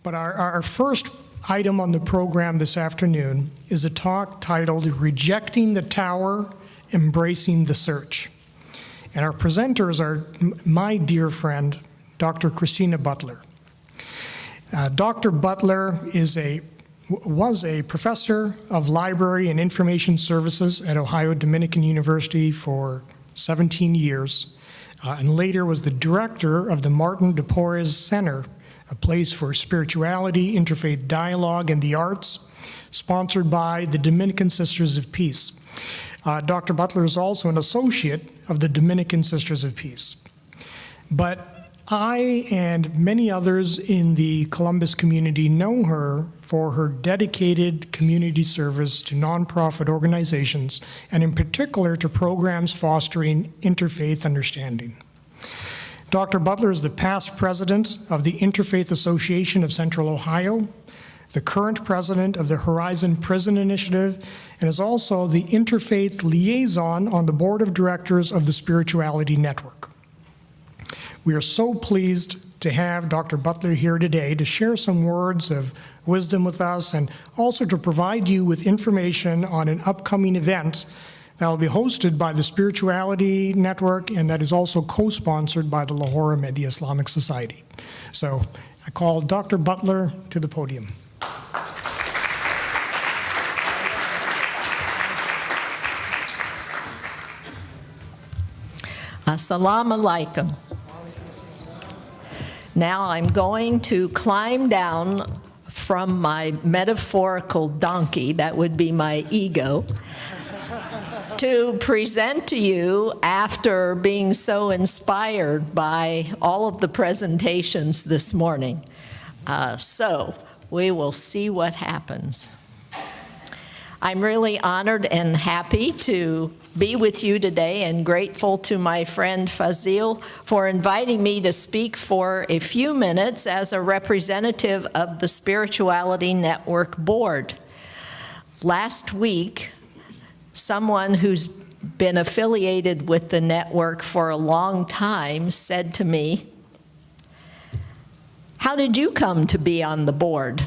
But our first item on the program this afternoon is a talk titled Rejecting the Tower, Embracing the Search. And our presenters are my dear friend, Dr. Christina Butler. Dr. Butler was a professor of library and information services at Ohio Dominican University for 17 years, and later was the director of the Martin de Porres Center, a place for spirituality, interfaith dialogue, and the arts, sponsored by the Dominican Sisters of Peace. Dr. Butler is also an associate of the Dominican Sisters of Peace. But I and many others in the Columbus community know her for her dedicated community service to nonprofit organizations, and in particular to programs fostering interfaith understanding. Dr. Butler is the past president of the Interfaith Association of Central Ohio, the current president of the Horizon Prison Initiative, and is also the interfaith liaison on the board of directors of the Spirituality Network. We are so pleased to have Dr. Butler here today to share some words of wisdom with us and also to provide you with information on an upcoming event that will be hosted by the Spirituality Network and that is also co-sponsored by the Lahore Ahmadiyya Islamic Society. So I call Dr. Butler to the podium. Assalamu alaikum. Now I'm going to climb down from my metaphorical donkey, that would be my ego, to present to you after being so inspired by all of the presentations this morning. So we will see what happens. I'm really honored and happy to be with you today and grateful to my friend Fazil for inviting me to speak for a few minutes as a representative of the Spirituality Network Board. Last week, someone who's been affiliated with the network for a long time said to me, "How did you come to be on the board?"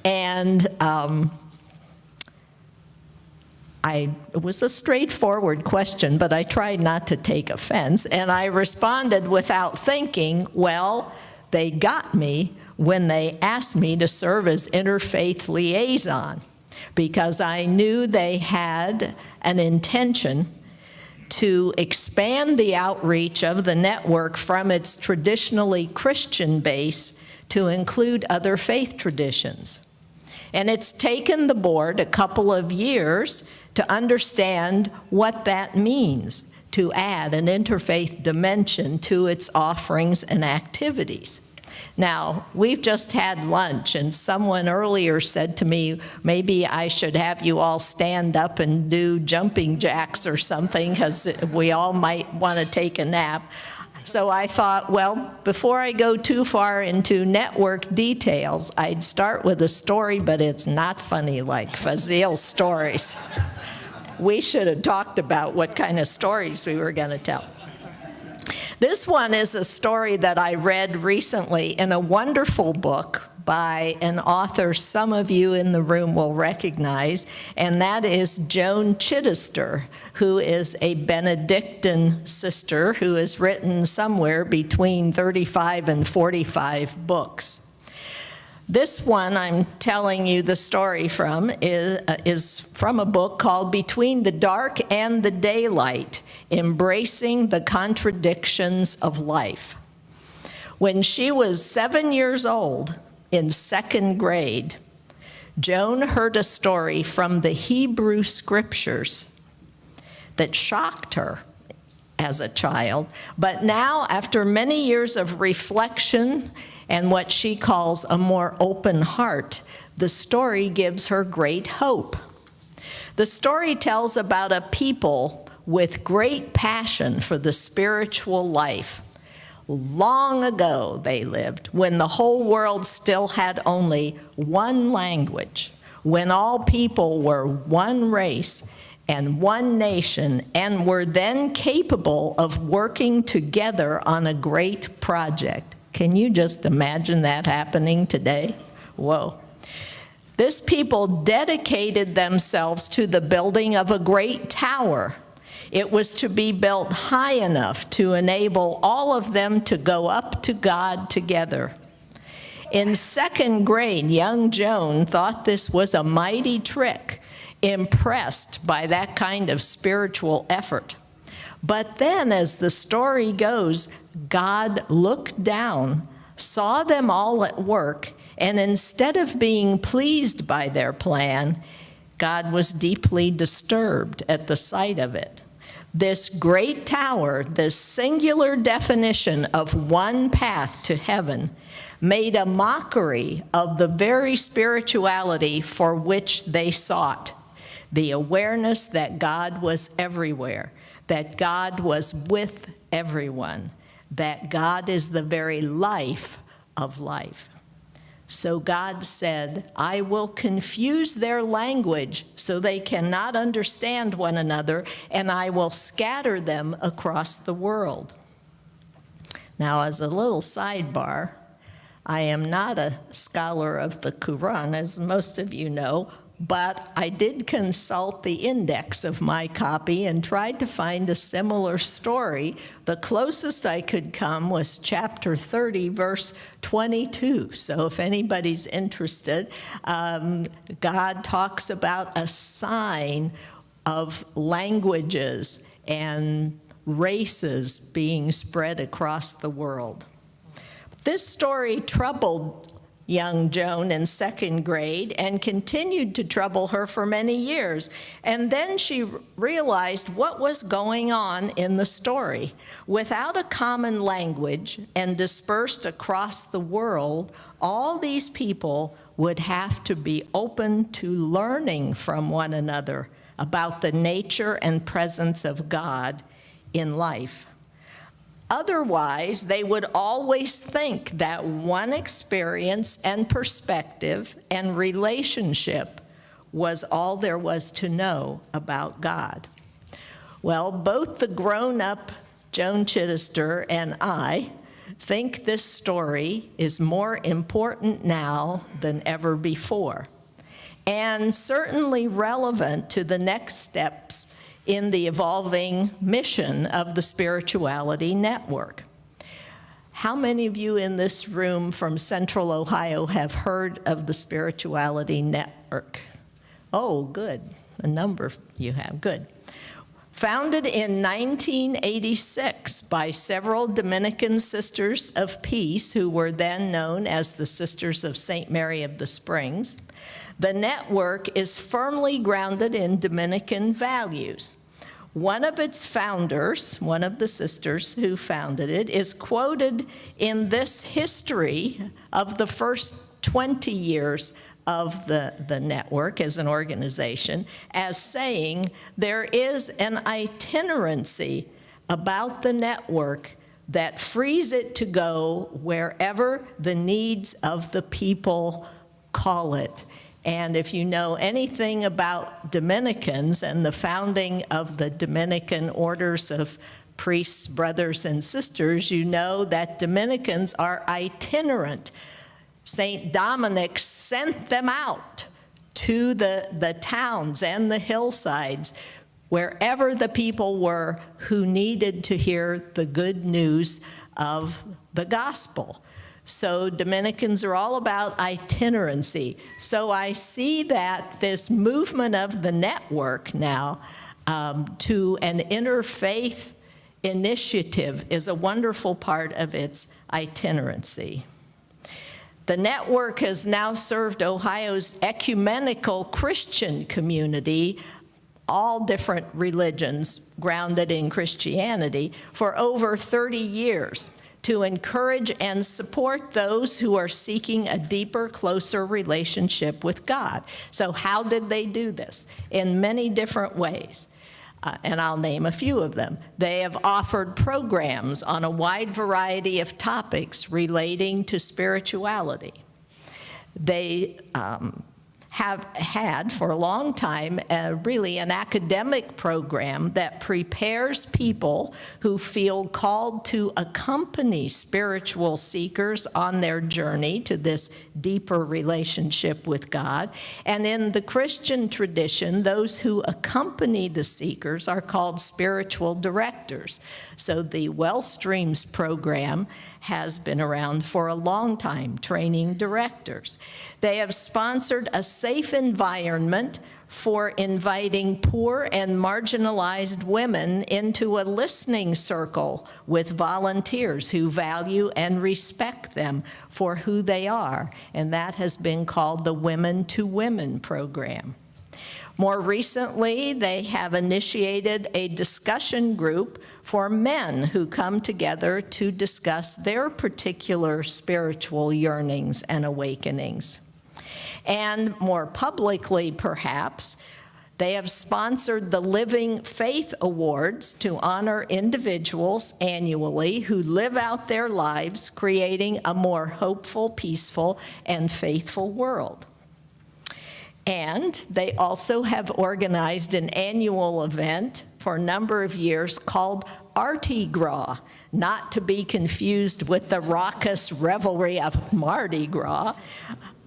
And it was a straightforward question, but I tried not to take offense, and I responded without thinking, well, they got me when they asked me to serve as interfaith liaison, because I knew they had an intention to expand the outreach of the network from its traditionally Christian base to include other faith traditions. And it's taken the board a couple of years to understand what that means, to add an interfaith dimension to its offerings and activities. Now, we've just had lunch, and someone earlier said to me, maybe I should have you all stand up and do jumping jacks or something, because we all might want to take a nap. So I thought, well, before I go too far into network details, I'd start with a story, but it's not funny like Fazil's stories. We should have talked about what kind of stories we were going to tell. This one is a story that I read recently in a wonderful book by an author some of you in the room will recognize, and that is Joan Chittister, who is a Benedictine sister who has written somewhere between 35 and 45 books. This one I'm telling you the story from is from a book called Between the Dark and the Daylight, Embracing the Contradictions of Life. When she was 7 years old, in second grade, Joan heard a story from the Hebrew scriptures that shocked her as a child. But now, after many years of reflection and what she calls a more open heart, the story gives her great hope. The story tells about a people with great passion for the spiritual life. Long ago they lived, when the whole world still had only one language, when all people were one race and one nation, and were then capable of working together on a great project. Can you just imagine that happening today? Whoa. This people dedicated themselves to the building of a great tower. It was to be built high enough to enable all of them to go up to God together. In second grade, young Joan thought this was a mighty trick, impressed by that kind of spiritual effort. But then, as the story goes, God looked down, saw them all at work, and instead of being pleased by their plan, God was deeply disturbed at the sight of it. This great tower, this singular definition of one path to heaven, made a mockery of the very spirituality for which they sought, the awareness that God was everywhere, that God was with everyone, that God is the very life of life. So God said, I will confuse their language so they cannot understand one another, and I will scatter them across the world. Now, as a little sidebar, I am not a scholar of the Quran, as most of you know, but I did consult the index of my copy and tried to find a similar story. The closest I could come was chapter 30, verse 22. So if anybody's interested, God talks about a sign of languages and races being spread across the world. This story troubled young Joan in second grade and continued to trouble her for many years. And then she realized what was going on in the story. Without a common language and dispersed across the world, all these people would have to be open to learning from one another about the nature and presence of God in life. Otherwise, they would always think that one experience and perspective and relationship was all there was to know about God. Well, both the grown-up Joan Chittister and I think this story is more important now than ever before, and certainly relevant to the next steps in the evolving mission of the Spirituality Network. How many of you in this room from Central Ohio have heard of the Spirituality Network? Oh, good. A number of you have. Good. Founded in 1986 by several Dominican Sisters of Peace, who were then known as the Sisters of St. Mary of the Springs, the network is firmly grounded in Dominican values. One of its founders, one of the sisters who founded it, is quoted in this history of the first 20 years of the network as an organization as saying, there is an itinerancy about the network that frees it to go wherever the needs of the people call it. And if you know anything about Dominicans and the founding of the Dominican orders of priests, brothers, and sisters, you know that Dominicans are itinerant. St. Dominic sent them out to the towns and the hillsides, wherever the people were who needed to hear the good news of the gospel. So Dominicans are all about itinerancy. So I see that this movement of the network now to an interfaith initiative is a wonderful part of its itinerancy. The network has now served Ohio's ecumenical Christian community, all different religions grounded in Christianity, for over 30 years, to encourage and support those who are seeking a deeper, closer relationship with God. So how did they do this? In many different ways. And I'll name a few of them. They have offered programs on a wide variety of topics relating to spirituality. They have had for a long time really an academic program that prepares people who feel called to accompany spiritual seekers on their journey to this deeper relationship with God. And in the Christian tradition, those who accompany the seekers are called spiritual directors. So the Wellstreams program has been around for a long time, training directors. They have sponsored a safe environment for inviting poor and marginalized women into a listening circle with volunteers who value and respect them for who they are. And that has been called the Women to Women program. More recently, they have initiated a discussion group for men who come together to discuss their particular spiritual yearnings and awakenings. And more publicly, perhaps, they have sponsored the Living Faith Awards to honor individuals annually who live out their lives creating a more hopeful, peaceful, and faithful world. And they also have organized an annual event for a number of years called Mardi Gras, not to be confused with the raucous revelry of Mardi Gras,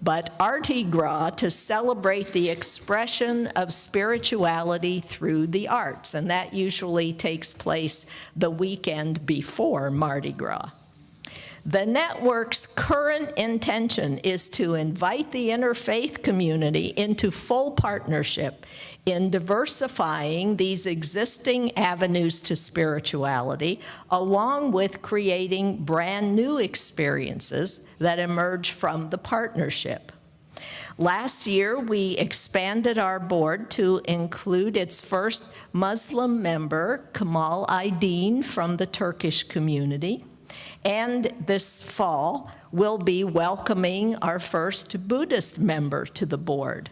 but Mardi Gras to celebrate the expression of spirituality through the arts. And that usually takes place the weekend before Mardi Gras. The network's current intention is to invite the interfaith community into full partnership in diversifying these existing avenues to spirituality, along with creating brand new experiences that emerge from the partnership. Last year, we expanded our board to include its first Muslim member, Kamal Aydin, from the Turkish community. And this fall, we'll be welcoming our first Buddhist member to the board.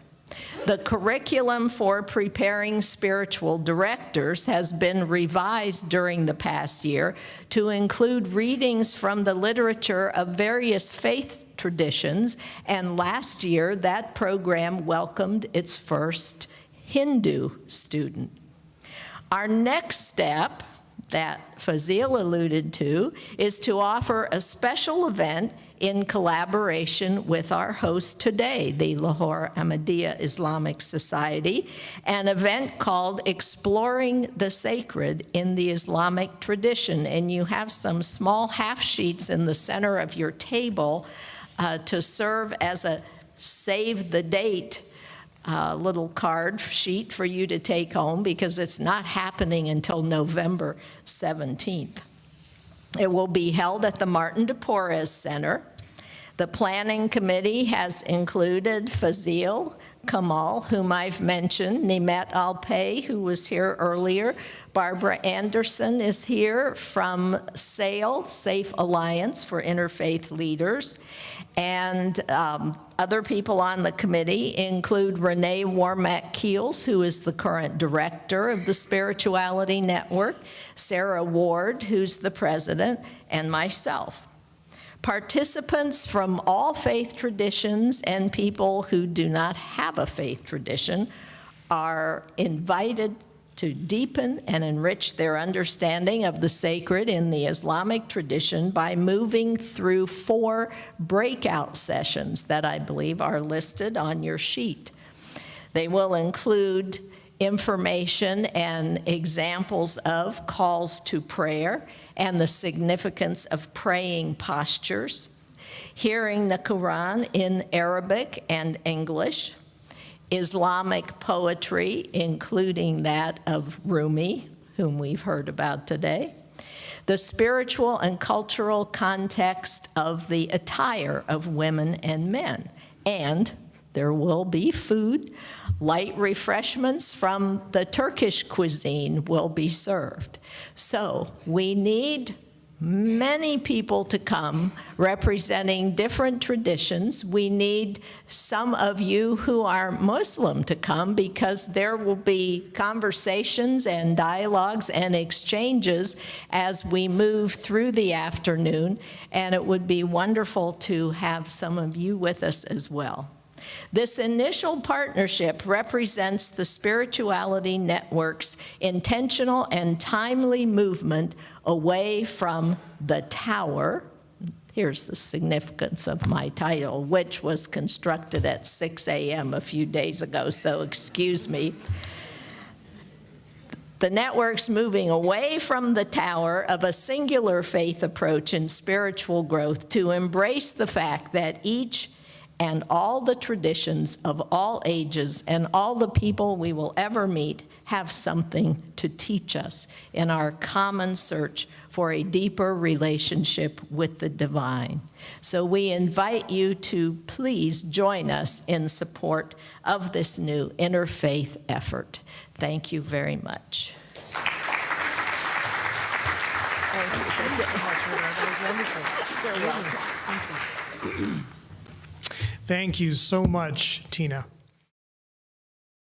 The curriculum for preparing spiritual directors has been revised during the past year to include readings from the literature of various faith traditions, and last year that program welcomed its first Hindu student. Our next step that Fazil alluded to is to offer a special event in collaboration with our host today, the Lahore Ahmadiyya Islamic Society, an event called Exploring the Sacred in the Islamic Tradition. And you have some small half sheets in the center of your table to serve as a save the date little card sheet for you to take home, because it's not happening until November 17th. It will be held at the Martin de Porres Center. The planning committee has included Fazil, Kamal, whom I've mentioned, Nimet Alpay, who was here earlier, Barbara Anderson is here from SAIL, Safe Alliance for Interfaith Leaders, and other people on the committee include Renee Warmack-Keels, who is the current director of the Spirituality Network, Sarah Ward, who's the president, and myself. Participants from all faith traditions and people who do not have a faith tradition are invited to deepen and enrich their understanding of the sacred in the Islamic tradition by moving through 4 breakout sessions that I believe are listed on your sheet. They will include information and examples of calls to prayer and the significance of praying postures, hearing the Quran in Arabic and English, Islamic poetry, including that of Rumi, whom we've heard about today, the spiritual and cultural context of the attire of women and men, and there will be food. Light refreshments from the Turkish cuisine will be served. So we need many people to come representing different traditions. We need some of you who are Muslim to come, because there will be conversations and dialogues and exchanges as we move through the afternoon, and it would be wonderful to have some of you with us as well. This initial partnership represents the Spirituality Network's intentional and timely movement away from the tower. Here's the significance of my title, which was constructed at 6 a.m. a few days ago, so excuse me. The network's moving away from the tower of a singular faith approach in spiritual growth to embrace the fact that each and all the traditions of all ages and all the people we will ever meet have something to teach us in our common search for a deeper relationship with the divine. So we invite you to please join us in support of this new interfaith effort. Thank you very much. Thank you. Thank you so much, Rita. That was wonderful. You're welcome. Thank you so much, Tina.